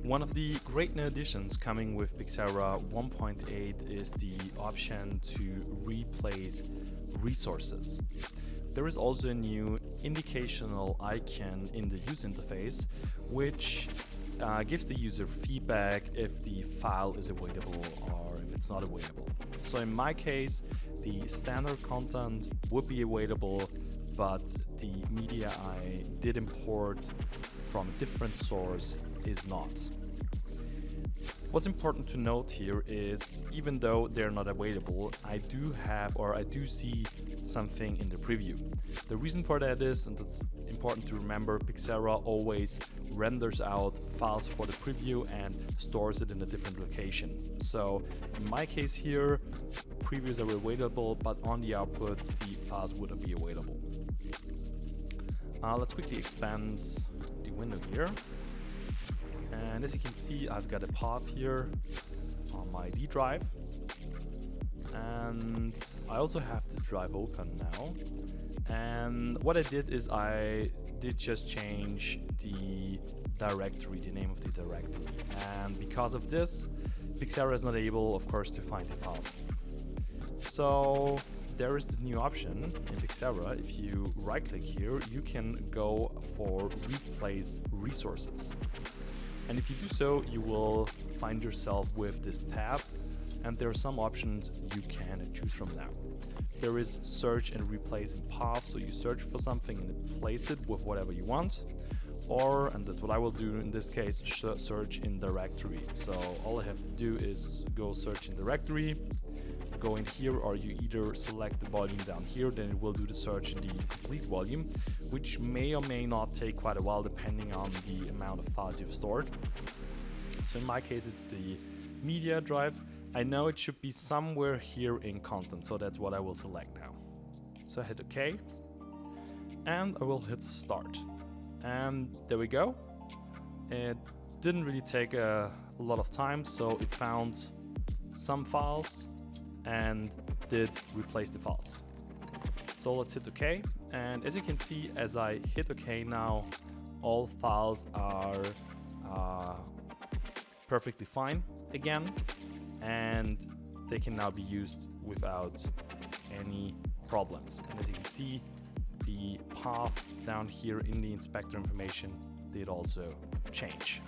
One of the great new additions coming with Pixera 1.8 is the option to replace resources. There is also a new indicational icon in the user interface, which gives the user feedback if the file is available or if it's not available. So in my case, the standard content would be available, but the media I did import from a different source is not. What's important to note here is, even though they're not available, I do see something in the preview. The reason for that is, and that's important to remember, Pixera always renders out files for the preview and stores it in a different location. So in my case here, previews are available, but on the output, the files wouldn't be available. Let's quickly expand the window here. And as you can see, I've got a path here on my D drive. And I also have this drive open now. And what I did is I did just change the directory, the name of the directory. And because of this, Pixera is not able, of course, to find the files. So there is this new option in Pixera. If you right click here, you can go for replace resources. And if you do so, you will find yourself with this tab, and there are some options you can choose from now. There is search and replace in path, so you search for something and replace it with whatever you want. Or, and that's what I will do in this case, search in directory. So all I have to do is go search in directory, go in here, or you either select the volume down here, then it will do the search in the complete volume, which may or may not take quite a while depending on the amount of files you've stored. So in my case, it's the media drive. I know it should be somewhere here in content, so that's what I will select now. So I hit OK, and I will hit start. And there we go. It didn't really take a lot of time, so it found some files and did replace the files. So let's hit OK, and as you can see, as I hit OK now, all files are perfectly fine again, and they can now be used without any problems. And as you can see, the path down here in the inspector information did also change.